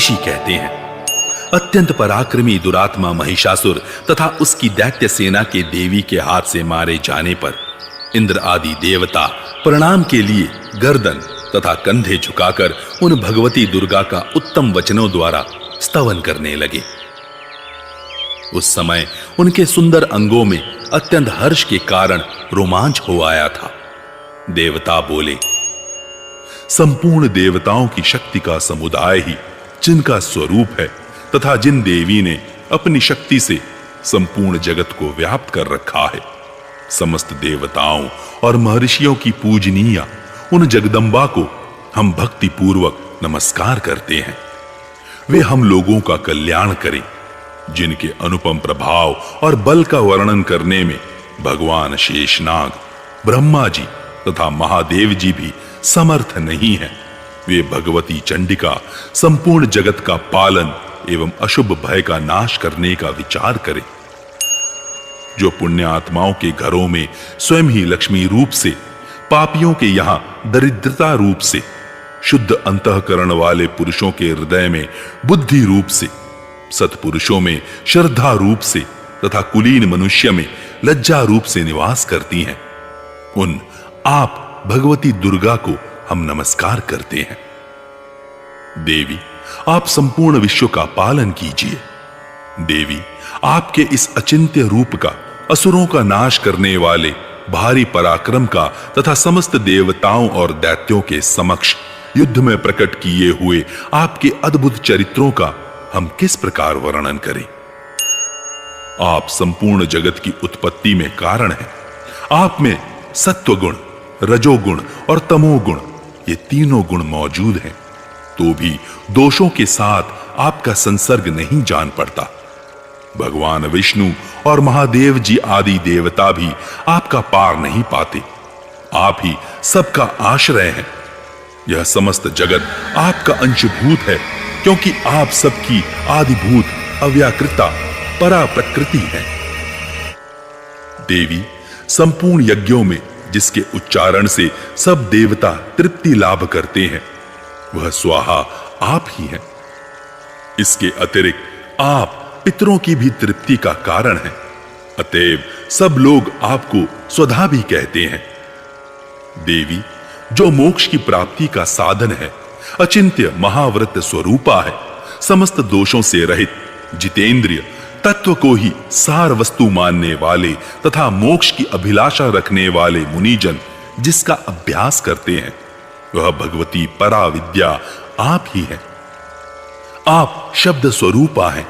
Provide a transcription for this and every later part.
ऋषि कहते हैं। अत्यंत पराक्रमी दुरात्मा महिषासुर तथा उसकी दैत्य सेना के देवी के हाथ से मारे जाने पर इंद्र आदि देवता प्रणाम के लिए गर्दन तथा कंधे झुकाकर उन भगवती दुर्गा का उत्तम वचनों द्वारा स्तवन करने लगे। उस समय उनके सुंदर अंगों में अत्यंत हर्ष के कारण रोमांच हो आया था। देवता बोले, संपूर्ण देवताओं की शक्ति का समुदाय ही जिनका स्वरूप है तथा जिन देवी ने अपनी शक्ति से संपूर्ण जगत को व्याप्त कर रखा है, समस्त देवताओं और महर्षियों की पूजनीय उन जगदम्बा को हम भक्ति पूर्वक नमस्कार करते हैं। वे हम लोगों का कल्याण करें, जिनके अनुपम प्रभाव और बल का वर्णन करने में भगवान शेषनाग, ब्रह्मा जी तथा महादेव जी भी समर्थ नहीं है। वे भगवती चंडिका संपूर्ण जगत का पालन एवं अशुभ भय का नाश करने का विचार करें। जो पुण्य आत्माओं के घरों में स्वयं ही लक्ष्मी रूप से, पापियों के यहां दरिद्रता रूप से, शुद्ध अंतःकरण वाले पुरुषों के हृदय में बुद्धि रूप से, सत्पुरुषों में श्रद्धा रूप से तथा कुलीन मनुष्य में लज्जा रूप से निवास करती हैं, उन आप भगवती दुर्गा को हम नमस्कार करते हैं। देवी, आप संपूर्ण विश्व का पालन कीजिए। देवी, आपके इस अचिंत्य रूप का, असुरों का नाश करने वाले भारी पराक्रम का तथा समस्त देवताओं और दैत्यों के समक्ष युद्ध में प्रकट किए हुए आपके अद्भुत चरित्रों का हम किस प्रकार वर्णन करें। आप संपूर्ण जगत की उत्पत्ति में कारण हैं। आप में सत्वगुण, रजोगुण और तमोगुण, ये तीनों गुण मौजूद हैं, तो भी दोषों के साथ आपका संसर्ग नहीं जान पड़ता। भगवान विष्णु और महादेव जी आदि देवता भी आपका पार नहीं पाते। आप ही सबका आश्रय हैं। यह समस्त जगत आपका अंशभूत है, क्योंकि आप सबकी आदिभूत अव्याकृता परा प्रकृति है। देवी, संपूर्ण यज्ञों में जिसके उच्चारण से सब देवता तृप्ति लाभ करते हैं, वह स्वाहा आप ही हैं। इसके अतिरिक्त आप पितरों की भी तृप्ति का कारण है। अतएव सब लोग आपको स्वधा भी कहते हैं। देवी, जो मोक्ष की प्राप्ति का साधन है, अचिंत्य महाव्रत स्वरूपा है, समस्त दोषों से रहित, जितेंद्रिय, तत्व को ही सार वस्तु मानने वाले तथा मोक्ष की अभिलाषा रखने वाले मुनिजन जिसका अभ्यास करते हैं, वह भगवती परा विद्या आप ही हैं। आप शब्द स्वरूपा हैं।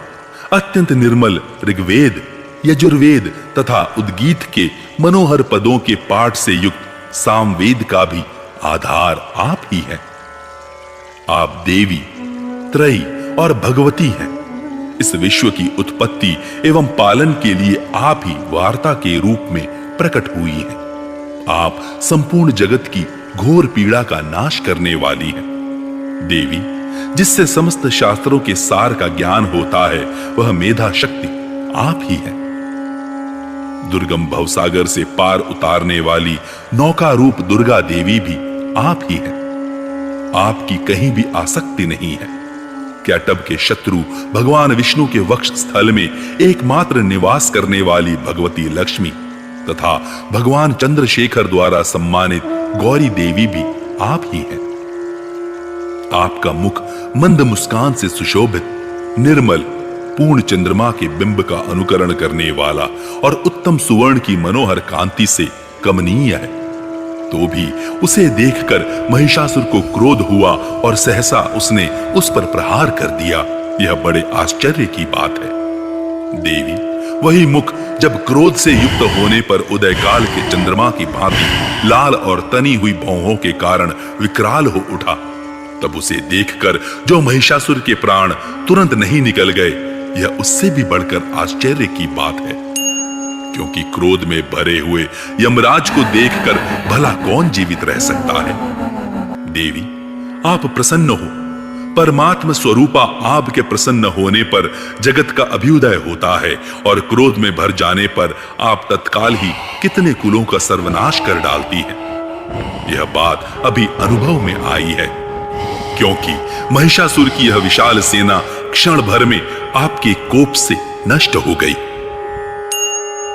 अत्यंत निर्मल ऋग्वेद, यजुर्वेद तथा उद्गीत के मनोहर पदों के पाठ से युक्त सामवेद का भी आधार आप ही हैं। आप देवी, त्रयी और भगवती हैं। इस विश्व की उत्पत्ति एवं पालन के लिए आप ही वार्ता के रूप में प्रकट हुई हैं। आप संपूर्ण जगत की घोर पीड़ा का नाश करने वाली हैं। देवी, जिससे समस्त शास्त्रों के सार का ज्ञान होता है, वह मेधा शक्ति आप ही है। दुर्गम भवसागर से पार उतारने वाली नौका रूप दुर्गा देवी भी आप ही है। आपकी कहीं भी आसक्ति नहीं है। कैटभ के शत्रु भगवान विष्णु के वक्ष स्थल में एकमात्र निवास करने वाली भगवती लक्ष्मी तथा भगवान चंद्रशेखर द्वारा सम्मानित गौरी देवी भी आप ही हैं। आपका मुख मंद मुस्कान से सुशोभित, निर्मल, पूर्ण चंद्रमा के बिंब का अनुकरण करने वाला और उत्तम सुवर्ण की मनोहर कांति से कमनीय है। तो भी उसे देखकर महिषासुर को क्रोध हुआ और सहसा उसने उस पर प्रहार कर दिया। यह बड़े आश्चर्य की बात है। देवी, वही मुख जब क्रोध से युक्त होने पर उदय काल के चंद्रमा की भांति लाल और तनी हुई भौहों के कारण विकराल हो उठा, तब उसे देखकर जो महिषासुर के प्राण तुरंत नहीं निकल गए, यह उससे भी बढ़कर आश्चर्य की बात है। क्योंकि क्रोध में भरे हुए यमराज को देखकर भला कौन जीवित रह सकता है। देवी, आप प्रसन्न हो। परमात्मा स्वरूपा आपके प्रसन्न होने पर जगत का अभ्युदय होता है और क्रोध में भर जाने पर आप तत्काल ही कितने कुलों का सर्वनाश कर डालती हैं। यह बात अभी अनुभव में आई है। क्योंकि महिषासुर की यह विशाल सेना क्षण भर में आपके कोप से नष्ट हो गई।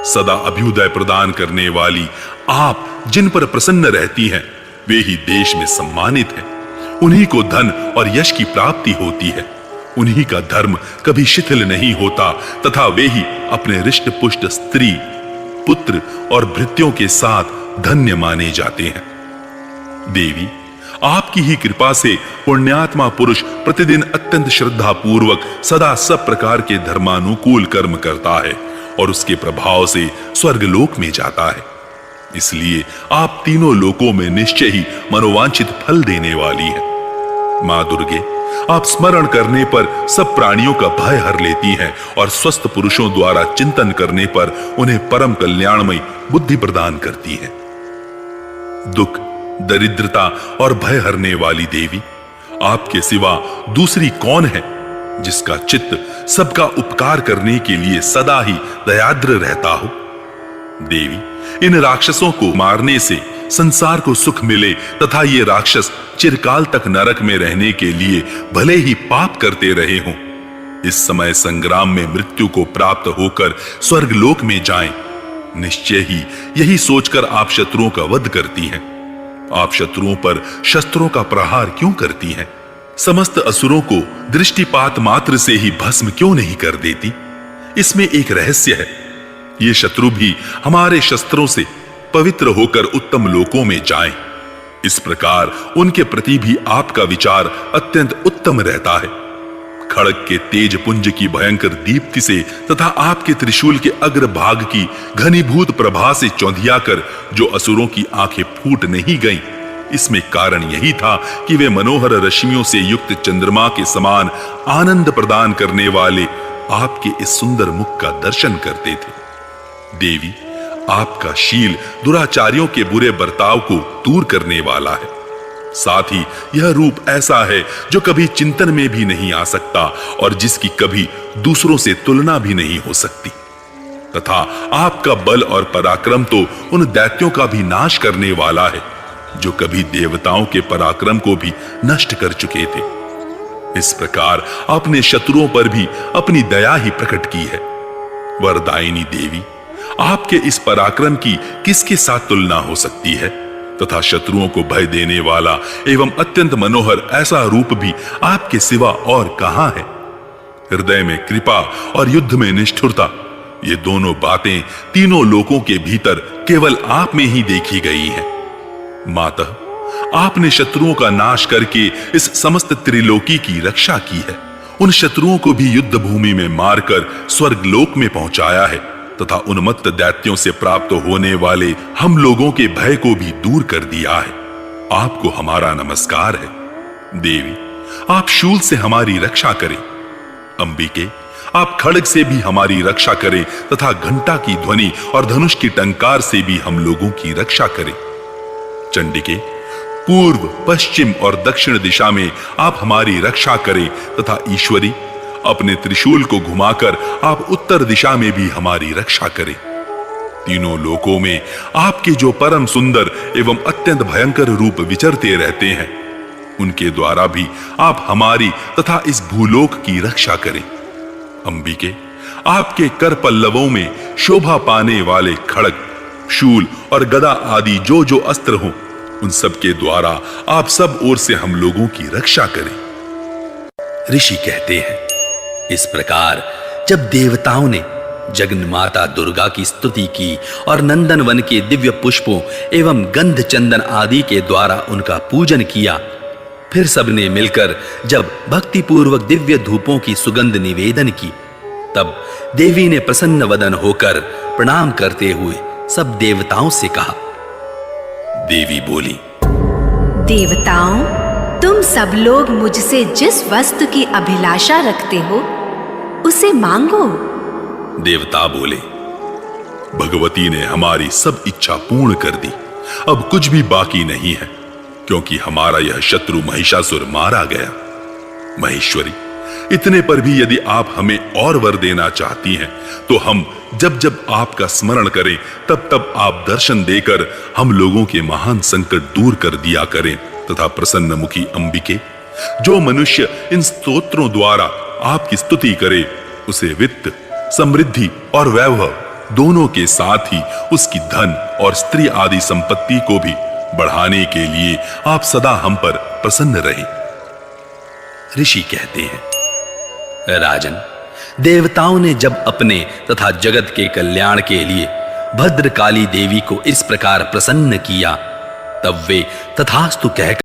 सदा अभ्युदय प्रदान करने वाली आप जिन पर प्रसन्न रहती हैं, वे ही देश में सम्मानित हैं। उन्हीं को धन और यश की प्राप्ति होती है। उन्हीं का धर्म कभी शिथिल नहीं होता तथा वे ही अपने रिष्ट पुष्ट स्त्री, पुत्र और भृत्यों के साथ धन्य माने जाते हैं। देवी, आपकी ही कृपा से पुण्यात्मा पुरुष प्रतिदिन अत्यंत श्रद्धा पूर्वक सदा सब प्रकार के धर्मानुकूल कर्म करता है और उसके प्रभाव से स्वर्गलोक में जाता है। इसलिए आप तीनों लोकों में निश्चय ही मनोवांछित फल देने वाली हैं। मां दुर्गे, आप स्मरण करने पर सब प्राणियों का भय हर लेती हैं और स्वस्थ पुरुषों द्वारा चिंतन करने पर उन्हें परम कल्याणमयी बुद्धि प्रदान करती हैं। दुख, दरिद्रता और भय हरने वाली देवी, आपके सिवा दूसरी कौन है जिसका चित्त सबका उपकार करने के लिए सदा ही दयाद्र रहता हो। देवी, इन राक्षसों को मारने से संसार को सुख मिले तथा ये राक्षस चिरकाल तक नरक में रहने के लिए भले ही पाप करते रहे हों, इस समय संग्राम में मृत्यु को प्राप्त होकर स्वर्गलोक में जाएं। निश्चय ही यही सोचकर आप शत्रुओं का वध करती हैं। आप शत्रुओं पर शस्त्रों का प्रहार क्यों करती हैं? समस्त असुरों को दृष्टिपात मात्र से ही भस्म क्यों नहीं कर देती? इसमें एक रहस्य है। ये शत्रु भी हमारे शस्त्रों से पवित्र होकर उत्तम लोकों में जाएं। इस प्रकार उनके प्रति भी आपका विचार अत्यंत उत्तम रहता है। खड़ग के तेज पुंज की भयंकर दीप्ति से तथा आपके त्रिशूल के अग्रभाग की घनीभूत प्रभा से चौंधिया कर जो असुरों की आंखें फूट नहीं गईं, इसमें कारण यही था कि वे मनोहर रश्मियों से युक्त चंद्रमा के समान आनंद प्रदान करने वाले आपके इस सुंदर मुख का दर्शन करते थे। देवी, आपका शील दुराचारियों के बुरे बर्ताव को दूर करने वाला है। साथ ही यह रूप ऐसा है जो कभी चिंतन में भी नहीं आ सकता और जिसकी कभी दूसरों से तुलना भी नहीं हो सकती। तथा आपका बल और पराक्रम तो उन दैत्यों का भी नाश करने वाला है जो कभी देवताओं के पराक्रम को भी नष्ट कर चुके थे। इस प्रकार आपने शत्रुओं पर भी अपनी दया ही प्रकट की है। वरदायिनी देवी, आपके इस पराक्रम की किसके साथ तुलना हो सकती है? तथा शत्रुओं को भय देने वाला एवं अत्यंत मनोहर ऐसा रूप भी आपके सिवा और कहां है? हृदय में कृपा और युद्ध में निष्ठुरता, ये दोनों बातें तीनों लोकों के भीतर केवल आप में ही देखी गई हैं। मातः, आपने शत्रुओं का नाश करके इस समस्त त्रिलोकी की रक्षा की है। उन शत्रुओं को भी युद्ध भूमि में मारकर स्वर्गलोक में पहुंचाया है तथा उन्मत्त दैत्यों से प्राप्त होने वाले हम लोगों के भय को भी दूर कर दिया है। आपको हमारा नमस्कार है। देवी, आप शूल से हमारी रक्षा करें। अंबिके, आप खड्ग से भी हमारी रक्षा करें तथा घंटा की ध्वनि और धनुष की टंकार से भी हम लोगों की रक्षा करें। चंडिके, पूर्व, पश्चिम और दक्षिण दिशा में आप हमारी रक्षा करें तथा ईश्वरी, अपने त्रिशूल को घुमाकर आप उत्तर दिशा में भी हमारी रक्षा करें। तीनों लोकों में आपके जो परम सुंदर एवं अत्यंत भयंकर रूप विचरते रहते हैं, उनके द्वारा भी आप हमारी तथा इस भूलोक की रक्षा करें। अंबिके, आपके कर पल्लवों में शोभा पाने वाले खड्ग, शूल और गदा आदि जो जो अस्त्र हों, उन सब के द्वारा आप सब ओर से हम लोगों की रक्षा करें। ऋषि कहते हैं, इस प्रकार जब देवताओं ने जगन्माता दुर्गा की स्तुति की और नंदन वन के दिव्य पुष्पों एवं गंध चंदन आदि के द्वारा उनका पूजन किया, फिर सबने मिलकर जब भक्ति पूर्वक दिव्य धूपों की सुगंध निवेदन की, तब देवी ने प्रसन्न वदन होकर प्रणाम करते हुए सब देवताओं से कहा। देवी बोली, देवताओं, तुम सब लोग मुझसे जिस वस्तु की अभिलाषा रखते हो उसे मांगो। देवता बोले, भगवती ने हमारी सब इच्छा पूर्ण कर दी। अब कुछ भी बाकी नहीं है, क्योंकि हमारा यह शत्रु महिषासुर मारा गया। महेश्वरी, इतने पर भी यदि आप हमें और वर देना चाहती हैं, तो हम जब जब आपका स्मरण करें तब तब आप दर्शन देकर हम लोगों के महान संकट दूर कर दिया करें तथा प्रसन्न मुखी अंबिके, जो मनुष्य इन स्तोत्रों द्वारा आपकी स्तुति करे, उसे वित्त, समृद्धि और वैभव दोनों के साथ ही उसकी धन और स्त्री आदि संपत्ति को भी बढ़ाने के लिए आप सदा हम पर प्रसन्न रहें। ऋषि कहते हैं, राजन, देवताओं ने जब अपने तथा जगत के कल्याण के लिए भद्रकाली देवी को इस प्रकार प्रसन्न किया, तब वे तथास्तु कहकर